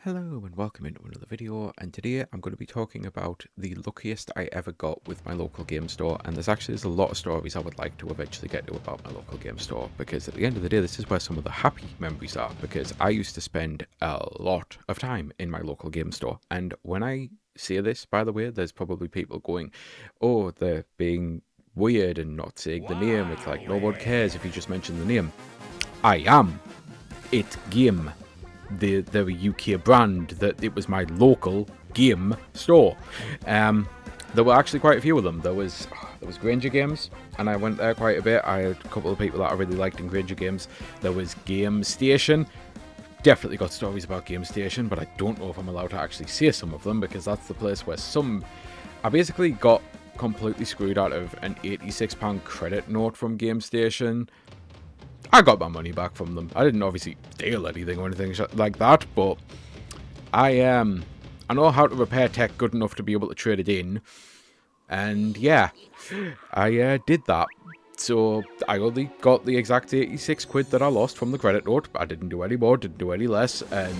Hello and welcome into another video, and today I'm going to be talking about the luckiest I ever got with my local game store. And there's a lot of stories I would like to eventually get to about my local game store, because at the end of the day this is where some of the happy memories are, because I used to spend a lot of time in my local game store. And when I say this, by the way, there's probably people going, oh, they're being weird and not saying the name. It's like no one cares if you just mention the name. I am it game, the UK brand, that it was my local game store. There were actually quite a few of them. There was Granger Games, and I went there quite a bit. I had a couple of people that I really liked in Granger Games. There was Game Station. Definitely got stories about Game Station, but I don't know if I'm allowed to actually say some of them, because that's the place where I basically got completely screwed out of an £86 credit note from Game Station. I got my money back from them. I didn't obviously steal anything or anything like that, but I know how to repair tech good enough to be able to trade it in. And yeah, I did that. So I only got the exact 86 quid that I lost from the credit note. I didn't do any more, didn't do any less, and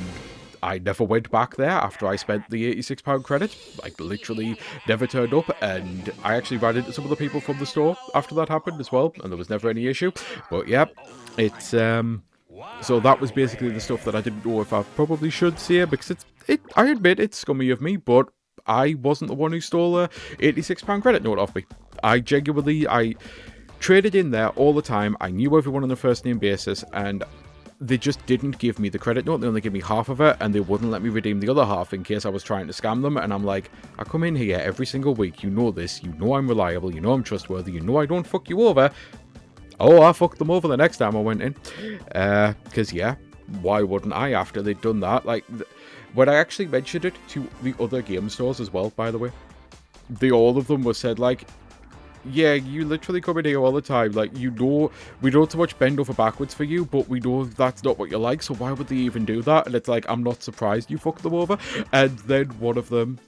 I never went back there after I spent the £86 credit. Like, literally never turned up, and I actually ran into some of the people from the store after that happened as well, and there was never any issue. But yeah, it's so that was basically the stuff that I didn't know if I probably should say, because I admit it's scummy of me, but I wasn't the one who stole a £86 credit note off me. I traded in there all the time. I knew everyone on a first name basis, and they just didn't give me the credit note. They only gave me half of it, and they wouldn't let me redeem the other half in case I was trying to scam them. And I'm like, I come in here every single week. You know this. You know I'm reliable. You know I'm trustworthy. You know I don't fuck you over. Oh, I fucked them over the next time I went in. Because, yeah, why wouldn't I after they'd done that? Like, when I actually mentioned it to the other game stores as well, by the way, all of them were said, like, yeah, you literally come in here all the time. Like, we don't so much bend over backwards for you, but we know that's not what you like, so why would they even do that? And it's like, I'm not surprised you fucked them over. And then one of them,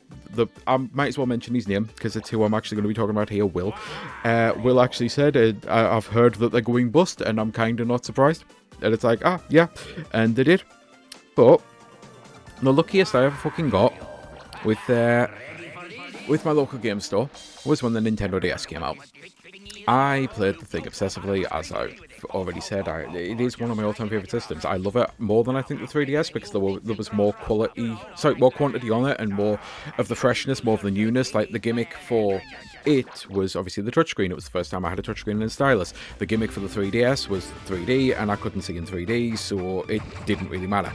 I might as well mention his name, because it's who I'm actually going to be talking about here, Will. Will actually said, I've heard that they're going bust, and I'm kind of not surprised. And it's like, yeah, and they did. But the luckiest I ever fucking got with my local game store was when the Nintendo DS came out. I played the thing obsessively, as I've already said. It is one of my all-time favourite systems. I love it more than I think the 3DS, because there was more quantity on it, and more of the freshness, more of the newness. Like, the gimmick for it was obviously the touchscreen. It was the first time I had a touchscreen and a stylus. The gimmick for the 3DS was 3D, and I couldn't see in 3D, so it didn't really matter.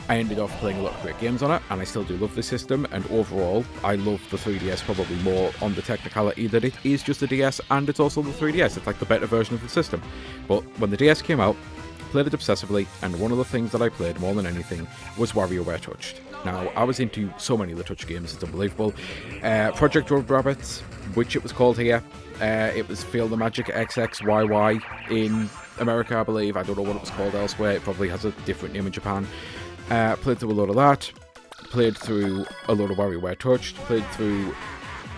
I ended up playing a lot of great games on it, and I still do love this system, and overall, I love the 3DS probably more on the technicality that it is just a DS, and it's also the 3DS. It's like the better version of the system. But when the DS came out, played it obsessively, and one of the things that I played more than anything was WarioWare Touched. Now, I was into so many of the Touch games, it's unbelievable. Project Road Rabbit, which it was called here. It was Feel the Magic XXYY in America, I believe. I don't know what it was called elsewhere. It probably has a different name in Japan. Played through a lot of that, played through a lot of WarioWare Touched, played through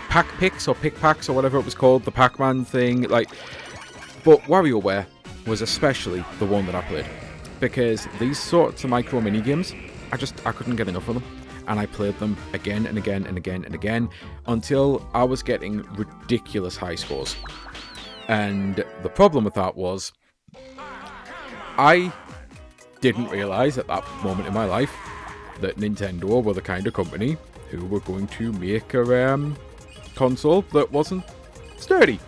Pack Picks or Pick Packs or whatever it was called, the Pac-Man thing, like. But WarioWare was especially the one that I played, because these sorts of micro mini games, I couldn't get enough of them, and I played them again and again and again and again until I was getting ridiculous high scores. And the problem with that was, I didn't realise at that moment in my life that Nintendo were the kind of company who were going to make a console that wasn't sturdy.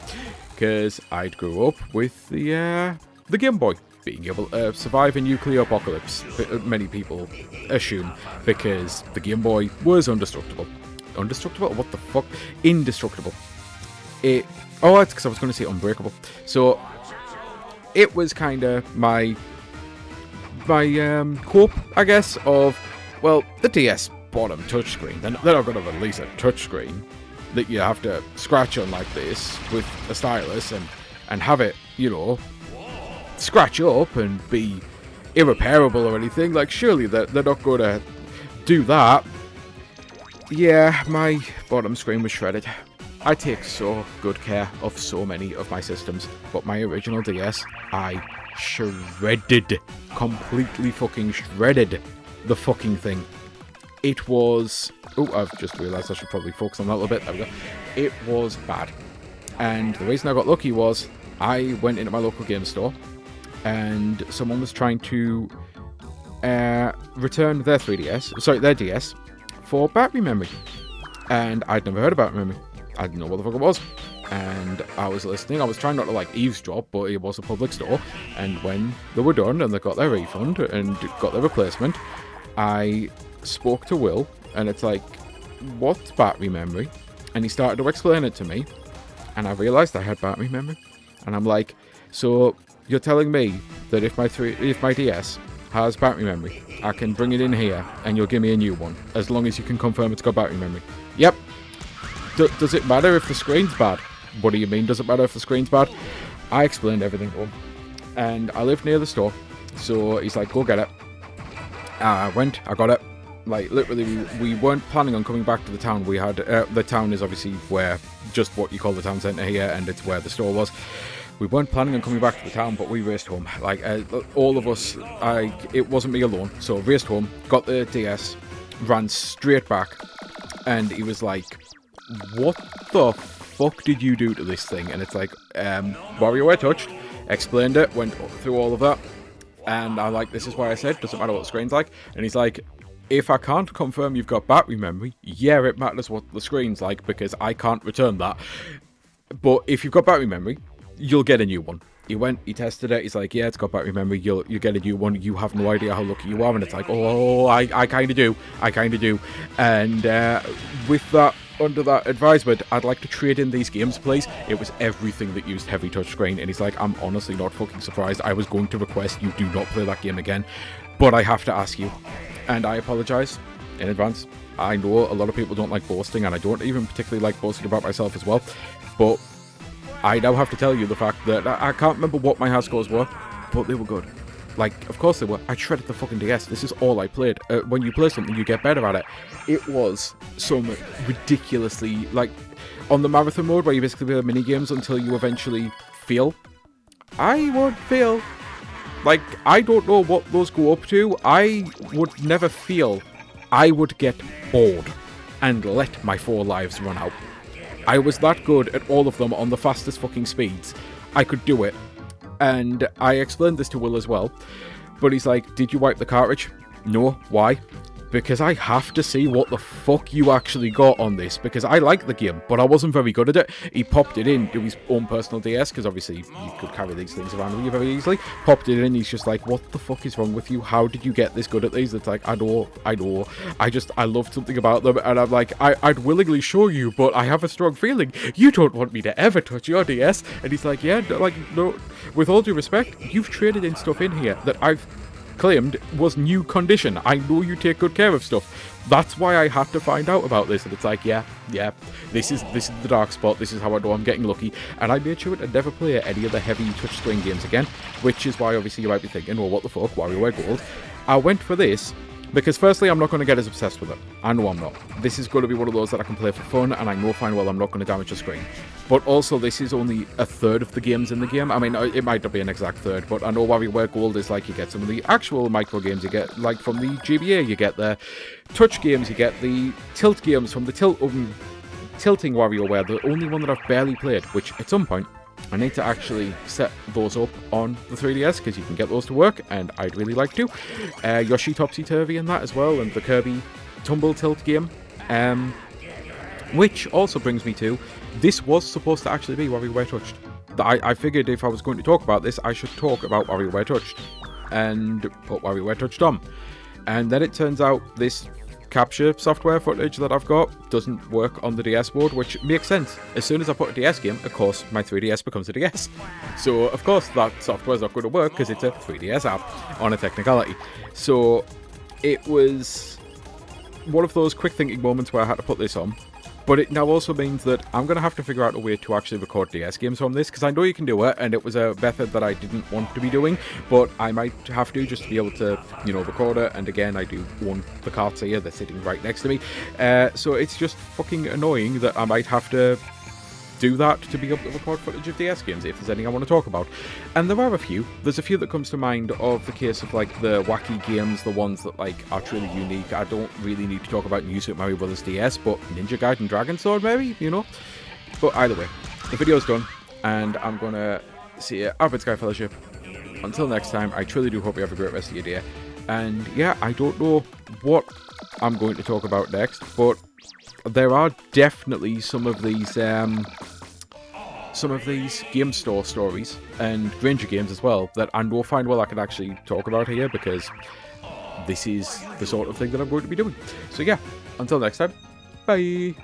Because I'd grew up with the Game Boy being able to survive a nuclear apocalypse, many people assume, because the Game Boy was indestructible. Indestructible? What the fuck? Indestructible. That's because I was going to say unbreakable. So it was kind of my hope, I guess, of, well, the DS bottom touchscreen. They're not going to release a touchscreen that you have to scratch on like this with a stylus and have it, scratch up and be irreparable or anything. Like, surely they're not going to do that. Yeah, my bottom screen was shredded. I take so good care of so many of my systems, but my original DS, I shredded. Completely fucking shredded. the fucking thing. It was... Oh, I've just realised I should probably focus on that a little bit. There we go. It was bad. And the reason I got lucky was I went into my local game store and someone was trying to return their their DS for battery memory. And I'd never heard of battery memory. I didn't know what the fuck it was. And I was listening. I was trying not to like eavesdrop, but it was a public store. And when they were done and they got their refund and got their replacement, I spoke to Will, and it's like, what's battery memory? And he started to explain it to me, and I realised I had battery memory. And I'm like, so you're telling me that if my DS has battery memory, I can bring it in here and you'll give me a new one, as long as you can confirm it's got battery memory? Yep. Does it matter if the screen's bad? What do you mean, does it matter if the screen's bad? I explained everything to him, and I live near the store, so he's like, go get it. I went, I got it. Like, literally, we weren't planning on coming back to the town. We had, the town is obviously where, just what you call the town centre here, and it's where the store was. We weren't planning on coming back to the town, but we raced home. Like, all of us, it wasn't me alone, so raced home, got the DS, ran straight back, and he was like, what the fuck did you do to this thing? And it's like, WarioWare touched, explained it, went through all of that, and I'm like, this is why I said, doesn't matter what the screen's like. And he's like, if I can't confirm you've got battery memory, yeah, it matters what the screen's like, because I can't return that. But if you've got battery memory, you'll get a new one. He went, he tested it, he's like, yeah, it's got battery memory, you get a new one, you have no idea how lucky you are. And it's like, oh, I kind of do. And with that, under that advisement, I'd like to trade in these games, please. It was everything that used heavy touchscreen, and he's like, I'm honestly not fucking surprised. I was going to request you do not play that game again, but I have to ask you, and I apologise in advance. I know a lot of people don't like boasting, and I don't even particularly like boasting about myself as well, but I now have to tell you the fact that I can't remember what my high scores were, but they were good. Like, of course they were. I shredded the fucking DS. This is all I played. When you play something, you get better at it. It was some ridiculously, like, on the marathon mode, where you basically play the mini-games until you eventually feel. I would feel. Like, I don't know what those go up to. I would never feel. I would get bored and let my 4 lives run out. I was that good at all of them on the fastest fucking speeds. I could do it. And I explained this to Will as well. But he's like, did you wipe the cartridge? No. Why? Because I have to see what the fuck you actually got on this. Because I like the game, but I wasn't very good at it. He popped it in to his own personal DS, because obviously you could carry these things around with you very easily. Popped it in, he's just like, what the fuck is wrong with you? How did you get this good at these? It's like, I know. I loved something about them, and I'm like, I'd willingly show you, but I have a strong feeling you don't want me to ever touch your DS. And he's like, yeah, like, no, with all due respect, you've traded in stuff in here that I've claimed was new condition. I know you take good care of stuff. That's why I had to find out about this. And it's like, yeah, this is the dark spot. This is how I know I'm getting lucky. And I made sure to never play any of the heavy touchscreen games again, which is why obviously you might be thinking, well, what the fuck, WarioWare Gold? I went for this because firstly, I'm not going to get as obsessed with it. I know I'm not. This is going to be one of those that I can play for fun, and I know fine well I'm not going to damage the screen. But also, this is only a third of the games in the game. I mean, it might not be an exact third, but I know WarioWare Gold is like, you get some of the actual micro games. You get, like, from the GBA, you get the touch games, you get the tilt games from the tilting WarioWare, the only one that I've barely played, which at some point, I need to actually set those up on the 3DS, because you can get those to work, and I'd really like to. Yoshi Topsy Turvy in that as well, and the Kirby Tumble Tilt game. Which also brings me to, this was supposed to actually be WarioWare Touched. I figured if I was going to talk about this, I should talk about WarioWare Touched, and put WarioWare Touched on. And then it turns out this capture software footage that I've got doesn't work on the DS mode, which makes sense. As soon as I put a DS game, of course, my 3DS becomes a DS. So, of course, that software is not going to work because it's a 3DS app on a technicality. So, it was one of those quick thinking moments where I had to put this on. But it now also means that I'm going to have to figure out a way to actually record DS games from this, because I know you can do it, and it was a method that I didn't want to be doing, but I might have to just to be able to, you know, record it. And again, I do own the carts here, they're sitting right next to me, so it's just fucking annoying that I might have to do that to be able to record footage of DS games if there's anything I want to talk about. And there are a few. There's a few that comes to mind of the case of like the wacky games, the ones that like are truly unique. I don't really need to talk about New Super Mario Bros. DS, but Ninja Gaiden Dragon Sword maybe, you know? But either way, the video's done, and I'm going to see you up at Sky Fellowship. Until next time, I truly do hope you have a great rest of your day. And yeah, I don't know what I'm going to talk about next, but there are definitely some of these game store stories and Granger games as well that I know fine well I can actually talk about here, because this is the sort of thing that I'm going to be doing. So yeah, until next time, bye!